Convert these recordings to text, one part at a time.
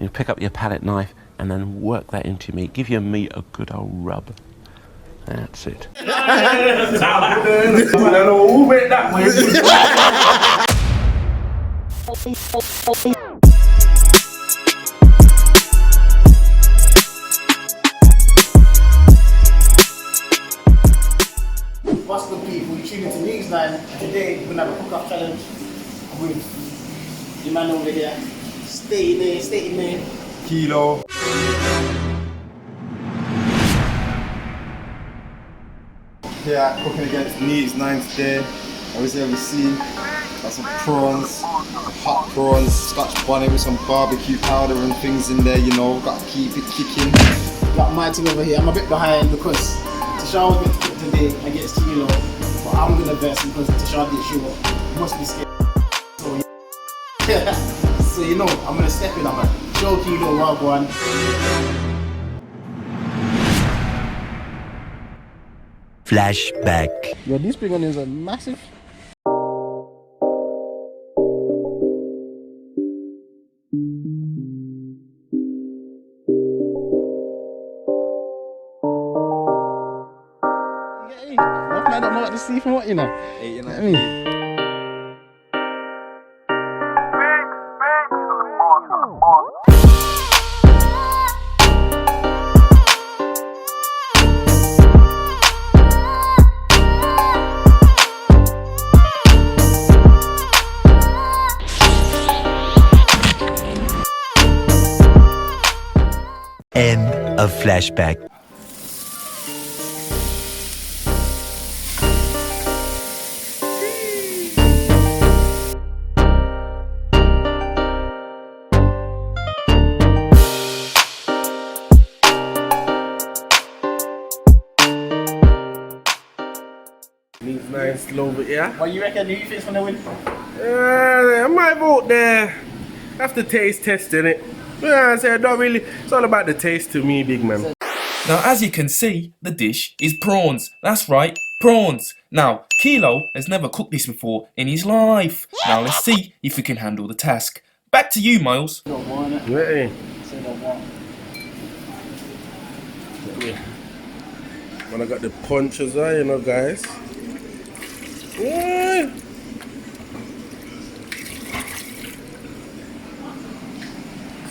You pick up your palette knife and then work that into your meat. Give your meat a good old rub. That's it. What's good, people? You're tuning to Neegz9, and today we're gonna have a cook-off challenge with the man over here. Stay in there. Kilo. Here, cooking against Neegz9 today. Obviously, as you've seen, got some prawns, hot prawns, scotch bonnet with some barbecue powder and things in there, you know, got to keep it kicking. Got my team over here. I'm a bit behind because Tisha was meant to cook today against Kilo, but I'm gonna verse because Tisha didn't show up. Must be scared. So, yeah. So you know, I'm gonna step in. I'm gonna show Kilo what one. Flashback. Yo, these big onions are massive. I don't know what to see from what, you know. Hey, you know, I mean, End of flashback. Neegz9 slow, but yeah. what you reckon? Do you think it's gonna win? I might vote there. Have to taste testing it. Yeah, I said, don't really. It's all about the taste to me, big man. Now, as you can see, the dish is prawns. That's right, prawns. Now, Kilo has never cooked this before in his life. Now, let's see if he can handle the task. Back to you, Miles. Don't want it. Hey. Say don't want. When I got the punch as well, you know, guys. Yeah.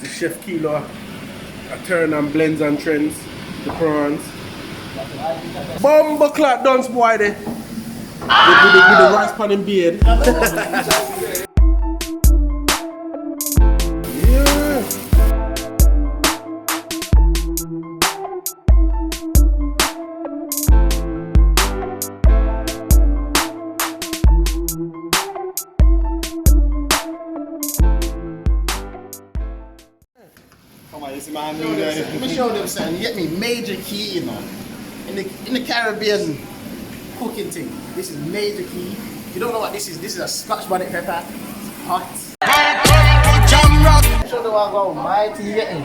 It's Chef Kilo. I turn and blends and trends the prawns. Bumble clock dance boy there. With the rice pan and beard. Yeah. Come on, you see my hand Let me show them something. You get me? Major key, you know. In the Caribbean cooking thing. This is major key. If you don't know what this is a Scotch bonnet pepper. It's hot. Show them what I go mighty, you get me?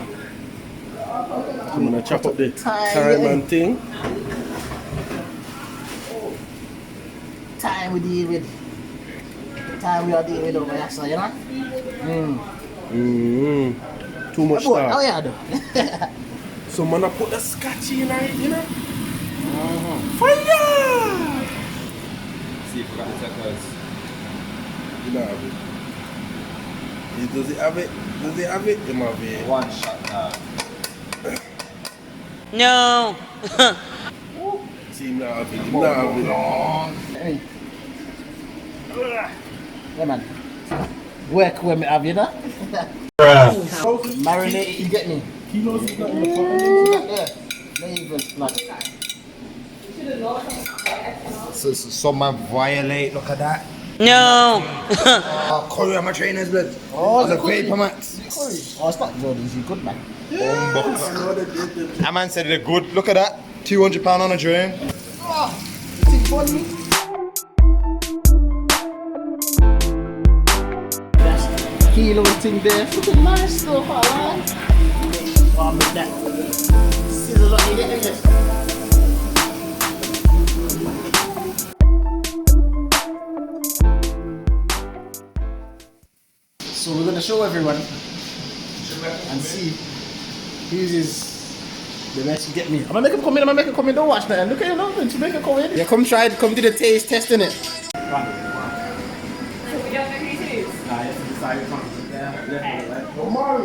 I'm gonna chop up the thyme and thing. Time we deal with. Time we are dealing with over here, so you know? Too much Oh stuff. yeah, though. So man, I put the scotch in it, you know? Fire! See if we got the techos. You don't have it. Does it have it? Does it have it? It might be. One shot now. No. See, you don't have it. You don't have it. Hey. Yeah, man. Work when me have you, know? Marinate it, you get me? Kilos is not in the pot. Yeah. Not even like. So some man violate, look at that. No. Curry on my trainers, blood. Oh, the it's curry. paper mats. Oh, it's not good, it's good, man. That man said they're good. Look at that. £200 on a drain. Oh, you think funny? That's Kilo thing there. Looking nice stuff, alright. Oh, make that. Sizzle up, you get it? So we're gonna show everyone and see whose is the best you get me. I'm gonna make him come in, don't watch that. Look at you now, to make him come in. Yeah, come do the taste test in it. So we don't know who's whose? Nah, you have to decide which one. Yeah, Come on.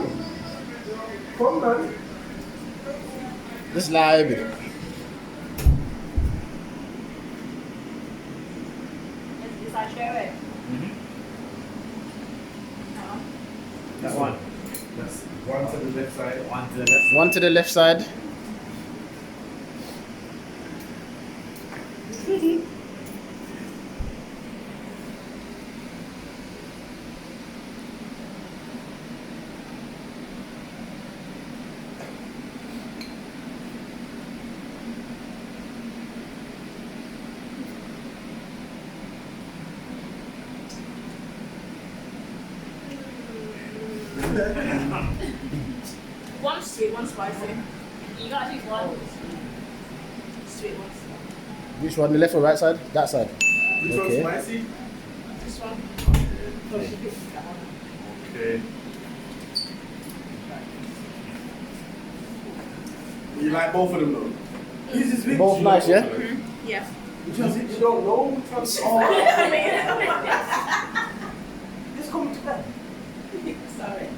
Come on. Just lie a bit. Let's decide straight away. That one. That's one to the left side. One to the left. One to the left side. One sweet, one spicy. You gotta choose one. Sweet, one spicy. Which one, the left or right side? That side. Which Okay. one's spicy? This one. Oh, she picked that one. Okay. You like both of them though? This is which Both you nice, like yeah? both of them? Yeah. Which one's it? You don't know which one's oh. Just come to that. Sorry.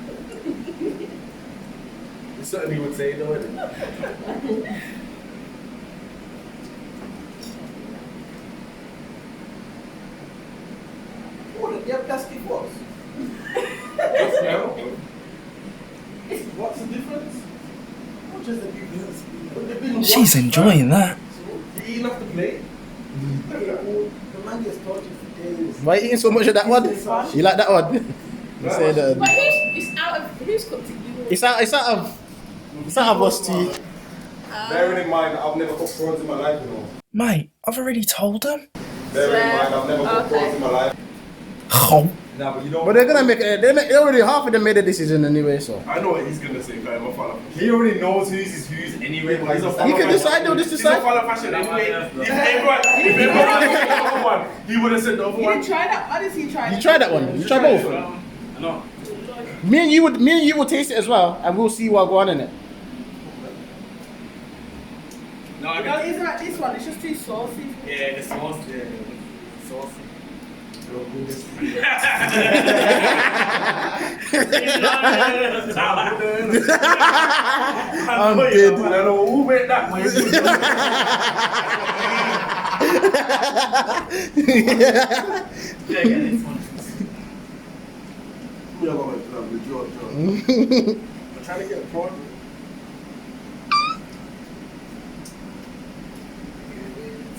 You certainly would say no, wouldn't you? Oh, you have plastic box. Just now. What's the difference? What just the difference? She's enjoying that. You eating off the plate? The man gets tortured for days. Why are you eating so much of that one? You like that one? You say that. But it's out of who's cooked it? You. It's out of us tea. Bearing in mind, I've never cooked prawns in my life, you know. Mate, I've already told them. Bearing in mind, I've never cooked Okay. prawns in my life. Oh, Nah, but you don't. But they're gonna make it. They already half of them made a decision anyway, so. I know what he's gonna say, guy. I'm a follow. He already knows whose is whose anyway. But He's a You can decide though. Just He's a decide. follow fashion. If everyone said the other one, he would have said the other You one. didn't try that. Honestly, you tried. You try that one. You try both. No. Me and you would taste it as well, and we'll see what go on in it. No, it's like this one. It's just too saucy. Yeah, the sauce. Yeah, sauce. I'm dead. I don't know who made that way. I'm trying to get a prawn.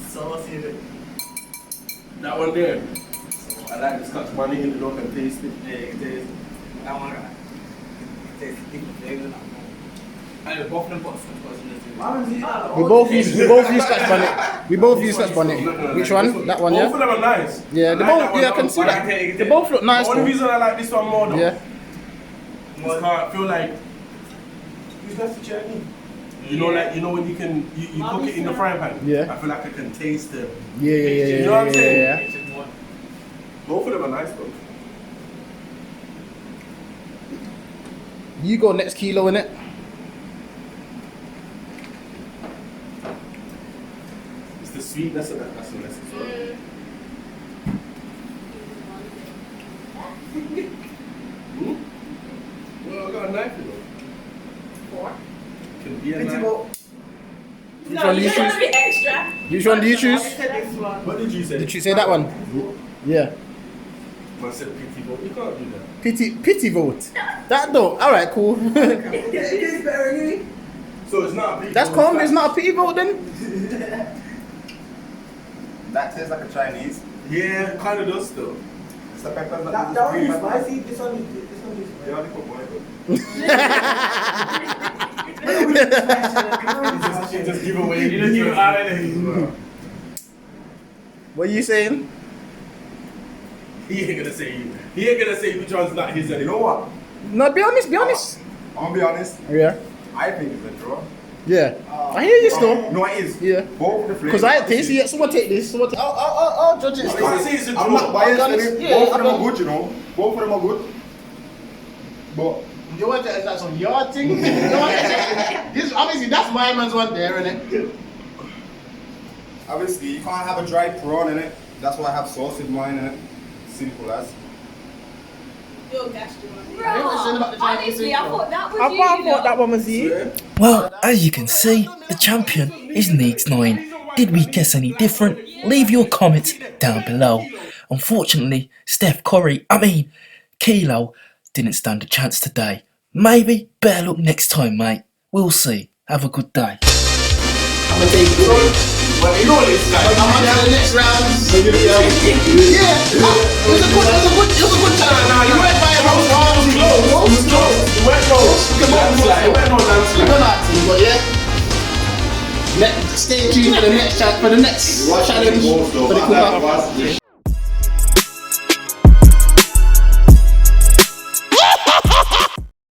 Saucy. That one there. I like the Scotch money in the dog and taste it. Yeah, you can taste it. That one, it tastes different flavor. And both of them put Scotch in it too. We both use Scotch bonnet. We both use Scotch bonnet. Which one? That one, Both of yeah. them are nice. Yeah, they I like both. that one, Yeah, I can see that. They both look nice The only though. reason I like this one more though. Yeah. Is I feel like that's the chutney. You know, like when you can you cook it in the frying pan. Yeah. I feel like I can taste it. Yeah. You know what I'm saying? Yeah. Both of them are nice though. You go next kilo in it. It's the sweetness of that's the message. Well, I got a knife, you know. Four. Can be a It's knife. about. Which No, one do you you want choose? to be extra. Which one do you choose? I said this one. What did you say? Did you say that one? Yeah. I said pity, but you can't do that. Pity vote. That though. All right, cool. It is better than me. So it's not a pity. That's calm. It's not a pity vote then. That tastes like a Chinese. Yeah, it kind of does though. It's the peppers That one is spicy. This one is spicy. They only put one in You just give away. You just give out anything. What are you saying? He ain't gonna say you. He ain't gonna say which one's not his You anymore. know what? No, be honest. Be honest. I'm gonna be honest. Yeah. I think it's a draw. Yeah. I hear you still. No, it is. Yeah. Both of the flavors. Because I taste it. Someone take this. I'll judge it. I can't say it's a I'm draw. not biased. honest, Both yeah, of them I'm are good, you know. Both of them are good. But You want to that's on your thing? This obviously that's my man's one there, innit? Obviously, you can't have a dry prawn in it. That's why I have sauce in mine in it. Simple as. You're gassed, you know. I never said about the Chinese Honestly, thing, I bro. thought that was I you. thought that one was you. Well, as you can see, the champion is Neegz9. Did we guess any different? Leave your comments down below. Unfortunately, Kilo didn't stand a chance today. Maybe better luck next time, mate. We'll see. Have a good day. I'm gonna take it. Well, you know this guy. I'm on to the next round. Yeah. It was a good time. Nah, you went by about rounds. You went close. Come on, you went no landslide. But yeah. Stay tuned for the next challenge, for the cook-off.